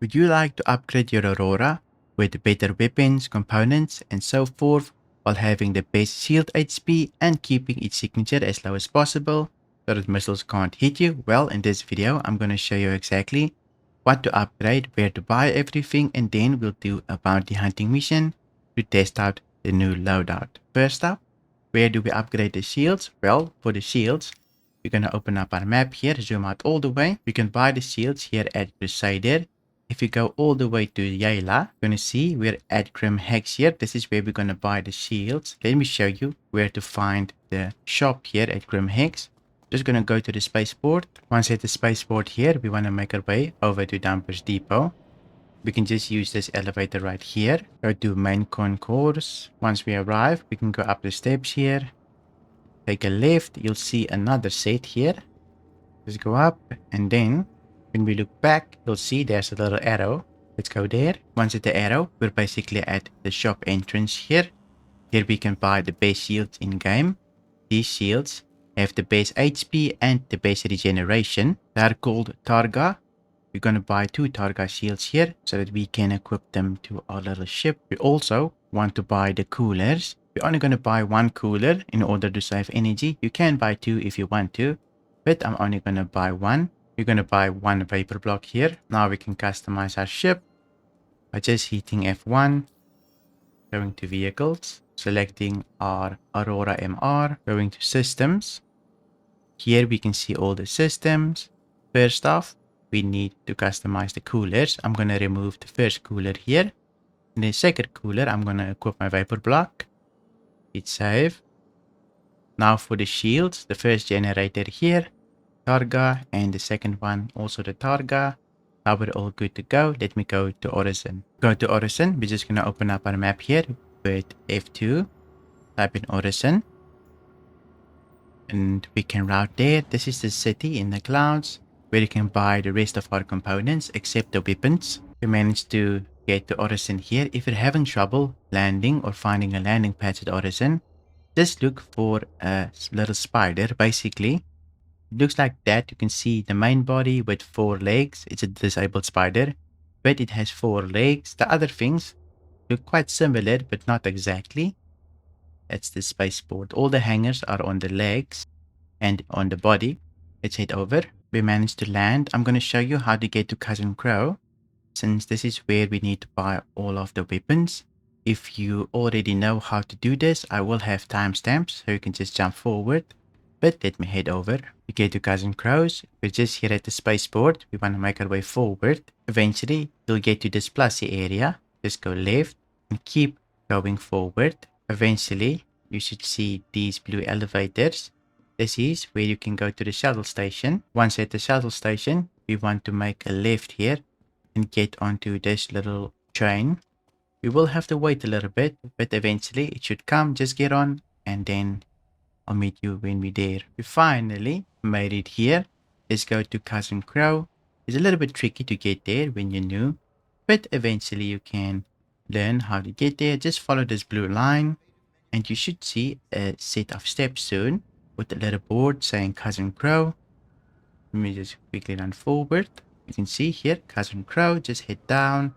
Would you like to upgrade your Aurora with better weapons, components, and so forth while having the best shield HP and keeping its signature as low as possible so that missiles can't hit you? Well, in this video, I'm going to show you exactly what to upgrade, where to buy everything, and then we'll do a bounty hunting mission to test out the new loadout. First up, where do we upgrade the shields? Well, for the shields, we're going to open up our map here, zoom out all the way. You can buy the shields here at Crusader. If you go all the way to Yayla, you're going to see we're at GrimHEX here. This is where we're going to buy the shields. Let me show you where to find the shop here at GrimHEX. Just going to go to the spaceport. Once at the spaceport here, we want to make our way over to Dumpers Depot. We can just use this elevator right here. Go to main concourse. Once we arrive, we can go up the steps here. Take a left. You'll see another set here. Just go up, and then when we look back, you'll see there's a little arrow. Let's go there. Once at the arrow, we're basically at the shop entrance here. Here we can buy the best shields in game. These shields have the best HP and the best regeneration. They're called Targa. We're going to buy 2 Targa shields here so that we can equip them to our little ship. We also want to buy the coolers. We're only going to buy 1 cooler in order to save energy. You can buy 2 if you want to, but I'm only going to buy 1. We're going to buy 1 vapor block here. Now we can customize our ship by just hitting F1, going to vehicles, selecting our Aurora MR, going to systems. Here we can see all the systems. First off, we need to customize the coolers. I'm going to remove the first cooler here. In the second cooler, I'm going to equip my vapor block. Hit save. Now for the shields, the first generator here, Targa, and the second one also the Targa. Now we're all good to go. Let me go to Orison. Go to Orison. We're just going to open up our map here with F2. Type in Orison. And we can route there. This is the city in the clouds where you can buy the rest of our components except the weapons. We managed to get to Orison here. If you're having trouble landing or finding a landing pad at Orison, just look for a little spider. Basically, it looks like that. You can see the main body with 4 legs. It's a disabled spider, but it has 4 legs. The other things look quite similar, but not exactly. That's the spaceport. All the hangers are on the legs and on the body. Let's head over. We managed to land. I'm going to show you how to get to Cousin Crow, since this is where we need to buy all of the weapons. If you already know how to do this, I will have timestamps so you can just jump forward. But let me head over. We get to Cousin Crow's. We're just here at the spaceport. We want to make our way forward. Eventually, you'll get to this plusy area. Just go left and keep going forward. Eventually, you should see these blue elevators. This is where you can go to the shuttle station. Once at the shuttle station, we want to make a left here and get onto this little train. We will have to wait a little bit, but eventually it should come. Just get on, and then I'll meet you when we're there. We finally made it here. Let's go to Cousin Crow. It's a little bit tricky to get there when you're new, but eventually you can learn how to get there. Just follow this blue line, and you should see a set of steps soon with a little board saying Cousin Crow. Let me just quickly run forward. You can see here, Cousin Crow. Just head down,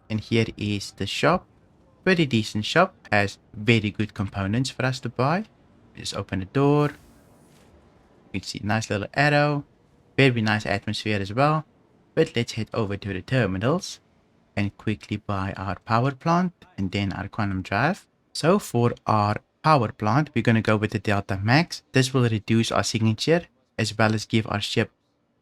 and here is the shop. Very decent shop. Has very good components for us to buy. Just open the door. You can see nice little arrow. Very nice atmosphere as well. But let's head over to the terminals and quickly buy our power plant and then our quantum drive. So for our power plant, we're going to go with the Delta Max. This will reduce our signature as well as give our ship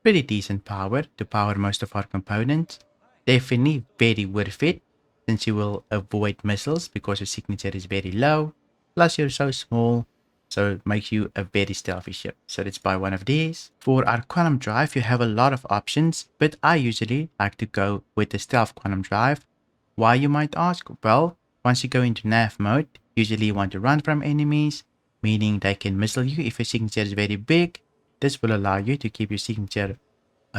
pretty decent power to power most of our components. Definitely very worth it, since you will avoid missiles because your signature is very low. Plus you're so small, so it makes you a very stealthy ship. So let's buy one of these. For our quantum drive, you have a lot of options, but I usually like to go with the stealth quantum drive. Why, you might ask? Well, once you go into nav mode, usually you want to run from enemies, meaning they can missile you if your signature is very big. This will allow you to keep your signature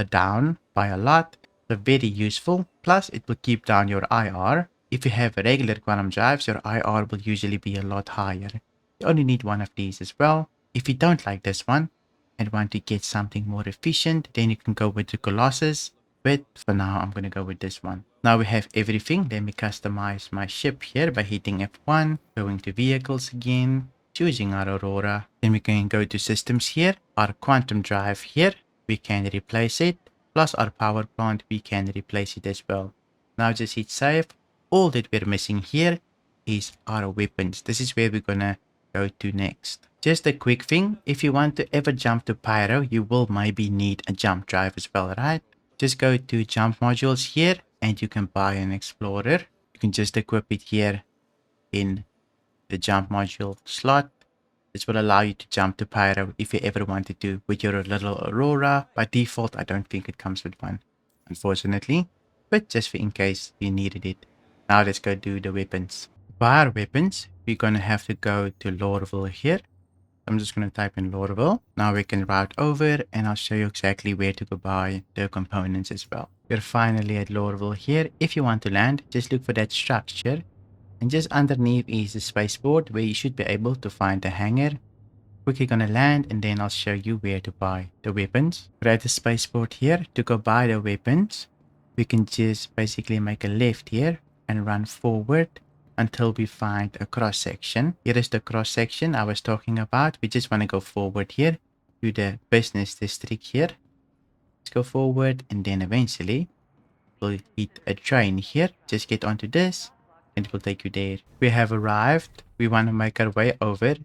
down by a lot. So very useful. Plus it will keep down your IR. If you have regular quantum drives, your IR will usually be a lot higher. You only need one of these as well. If you don't like this one and want to get something more efficient, then you can go with the Colossus. but for now I'm gonna go with this one. Now we have everything. Let me customize my ship here by hitting F1, going to vehicles again, choosing our Aurora. Then we can go to systems here, our quantum drive here, we can replace it, plus our power plant, we can replace it as well. Now just hit save. All that we're missing here is our weapons. This is where we're gonna go to next. Just a quick thing, if you want to ever jump to Pyro, you will maybe need a jump drive as well, right? Just go to jump modules here and you can buy an explorer. You can just equip it here in the jump module slot. This will allow you to jump to Pyro if you ever wanted to with your little Aurora. By default, I don't think it comes with one, unfortunately, but just for in case you needed it. Now let's go do the weapons. To buy our weapons, we're going to have to go to Lorville here. I'm just going to type in Lorville. Now we can route over and I'll show you exactly where to go buy the components as well. We're finally at Lorville here. If you want to land, just look for that structure. And just underneath is the spaceport where you should be able to find the hangar. Quickly gonna land and then I'll show you where to buy the weapons. We're at the spaceport here. To go buy the weapons, we can just basically make a left here and run forward until we find a cross section. Here is the cross section I was talking about. We just want to go forward here to the business district here. Let's go forward and then eventually we'll hit a train here. Just get onto this and it will take you there. We have arrived. We want to make our way over to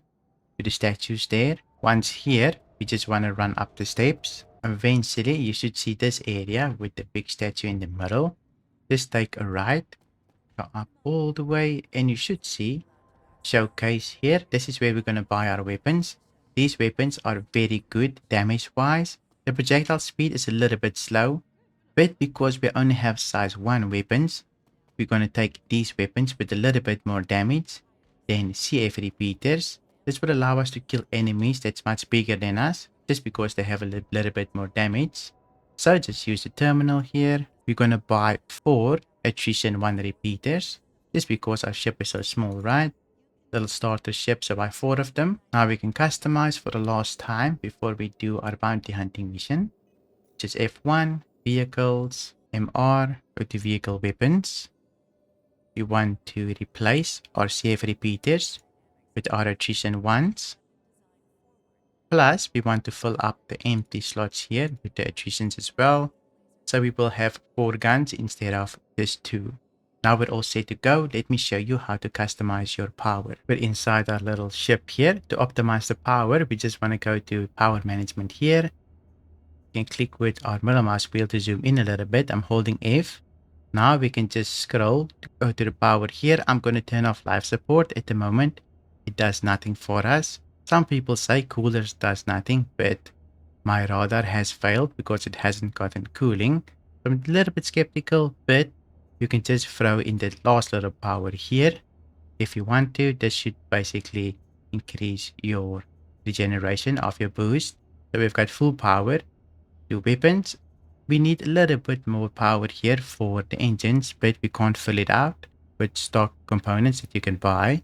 the statues there. Once here, we just want to run up the steps. Eventually, you should see this area with the big statue in the middle. Just take a right, go up all the way, and you should see showcase here. This is where we're going to buy our weapons. These weapons are very good damage-wise. The projectile speed is a little bit slow, but because we only have size 1 weapons, we're going to take these weapons with a little bit more damage than CF repeaters. This would allow us to kill enemies that's much bigger than us, just because they have a little bit more damage. So just use the terminal here. We're going to buy 4 attrition 1 repeaters, just because our ship is so small, right? Little starter ship, so buy 4 of them. Now we can customize for the last time before we do our bounty hunting mission. Just F1, vehicles, MR, go to vehicle weapons. We want to replace our CF repeaters with our attrition 1s. Plus, we want to fill up the empty slots here with the attritions as well. So we will have 4 guns instead of just 2. Now we're all set to go. Let me show you how to customize your power. We're inside our little ship here. To optimize the power, we just want to go to power management here. You can click with our middle mouse wheel to zoom in a little bit. I'm holding F. Now we can just scroll to go to the power here. I'm going to turn off life support at the moment. It does nothing for us. Some people say coolers does nothing, but my radar has failed because it hasn't gotten cooling. I'm a little bit skeptical, but you can just throw in the last little power here if you want to. This should basically increase your regeneration of your boost. So we've got full power. Do weapons. We need a little bit more power here for the engines, but we can't fill it out with stock components that you can buy.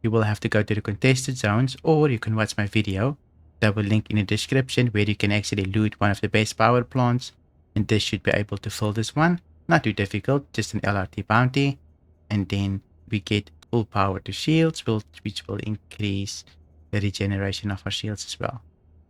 You will have to go to the contested zones, or you can watch my video that will link in the description where you can actually loot one of the best power plants, and this should be able to fill this one. Not too difficult, just an LRT bounty, and then we get full power to shields, which will increase the regeneration of our shields as well.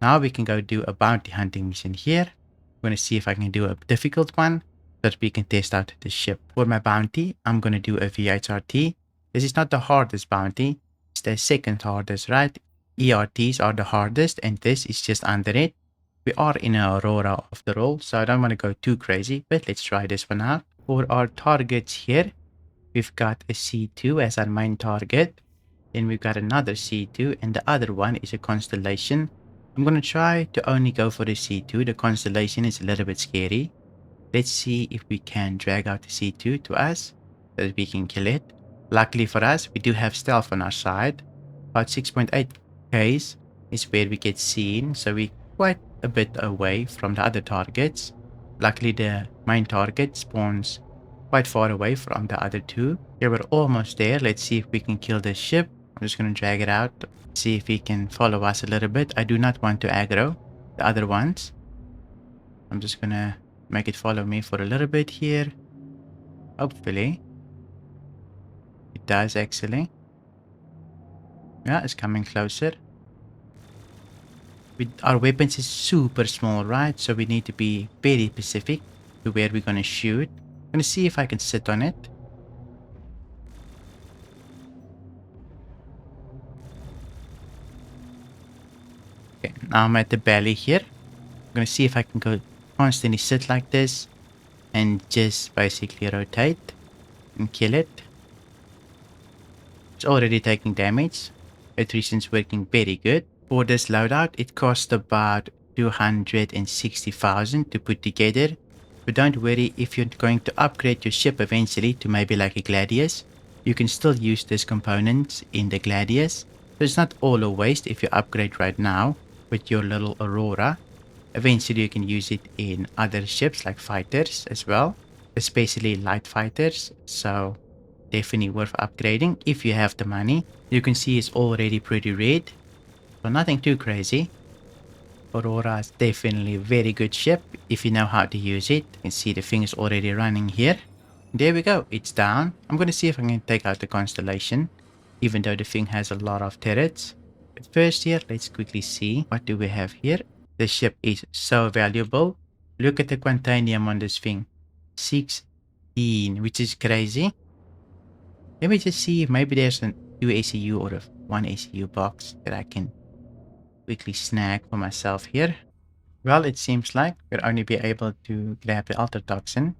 Now we can go do a bounty hunting mission here. I'm going to see if I can do a difficult one so that we can test out the ship. For my bounty, I'm going to do a VHRT. This is not the hardest bounty. It's the second hardest, right? ERTs are the hardest, and this is just under it. We are in an Aurora after all, so I don't want to go too crazy, but let's try this one out. For our targets here, we've got a C2 as our main target. Then we've got another C2, and the other one is a constellation. I'm going to try to only go for the C2. The constellation is a little bit scary. Let's see if we can drag out the C2 to us so that we can kill it. Luckily for us, we do have stealth on our side. About 6.8 Ks is where we get seen, so we're quite a bit away from the other targets. Luckily, the main target spawns quite far away from the other two. Here we're almost there. Let's see if we can kill this ship. I'm just going to drag it out, see if he can follow us a little bit. I do not want to aggro the other ones. I'm just going to Make it follow me for a little bit here. Hopefully. It does actually. Yeah, it's coming closer. Our weapons is super small, right? So we need to be very specific to where we're gonna shoot. I'm gonna see if I can sit on it. Okay, now I'm at the belly here. I'm gonna see if I can go constantly sit like this and just basically rotate and kill it. It's already taking damage. Attrition's working very good. For this loadout, it cost about 260,000 to put together. But don't worry, if you're going to upgrade your ship eventually to maybe like a Gladius, you can still use these components in the Gladius. So it's not all a waste if you upgrade right now with your little Aurora. Eventually you can use it in other ships like fighters as well, especially light fighters. So definitely worth upgrading if you have the money. You can see it's already pretty red, so nothing too crazy. Aurora is definitely a very good ship if you know how to use it. You can see the thing is already running here. There we go, it's down. I'm going to see if I can take out the Constellation, even though the thing has a lot of turrets. But first here, let's quickly see what do we have here. The ship is so valuable. Look at the quantanium on this thing. 16, which is crazy. Let me just see if maybe there's a 2 ACU or a 1 ACU box that I can quickly snag for myself here. Well, it seems like we'll only be able to grab the Ultra Toxin.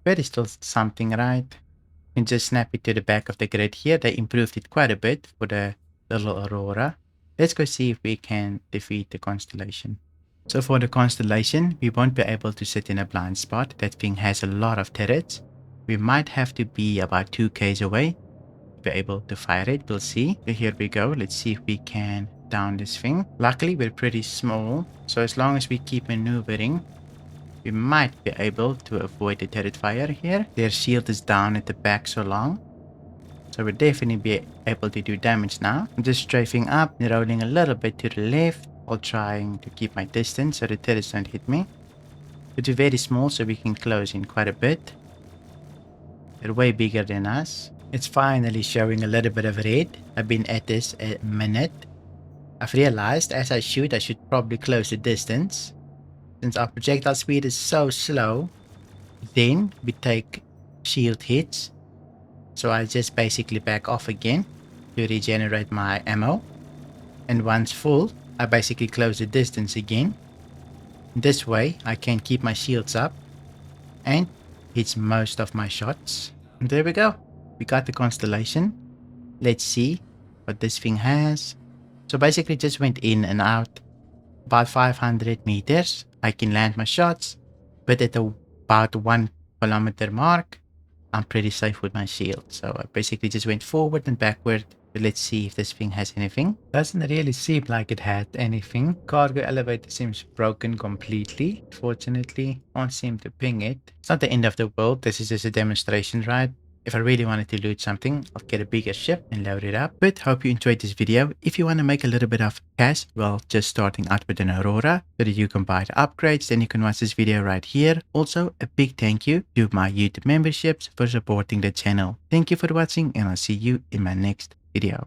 But it's still something, right? You can just snap it to the back of the grid here. They improved it quite a bit for the little Aurora. Let's go see if we can defeat the Constellation. So for the Constellation, we won't be able to sit in a blind spot. That thing has a lot of turrets. We might have to be about 2Ks away to be able to fire it. We'll see. So here we go. Let's see if we can down this thing. Luckily, we're pretty small. So as long as we keep maneuvering, we might be able to avoid the turret fire here. Their shield is down at the back so long. So we'll definitely be able to do damage now. I'm just strafing up and rolling a little bit to the left while trying to keep my distance so the turrets don't hit me. But we're very small so we can close in quite a bit. They're way bigger than us. It's finally showing a little bit of red. I've been at this a minute. I've realized as I shoot, I should probably close the distance. Since our projectile speed is so slow, then we take shield hits. So I just basically back off again to regenerate my ammo. And once full, I basically close the distance again. This way, I can keep my shields up and hits most of my shots. And there we go. We got the Constellation. Let's see what this thing has. So basically just went in and out. About 500 meters. I can land my shots. But at about 1 kilometer mark, I'm pretty safe with my shield. So I basically just went forward and backward. But let's see if this thing has anything. Doesn't really seem like it had anything. Cargo elevator seems broken completely. Fortunately, can't seem to ping it. It's not the end of the world. This is just a demonstration, right? If I really wanted to loot something, I'll get a bigger ship and load it up. But hope you enjoyed this video. If you want to make a little bit of cash, well, just starting out with an Aurora so that you can buy the upgrades, then you can watch this video right here. Also, a big thank you to my YouTube memberships for supporting the channel. Thank you for watching and I'll see you in my next video.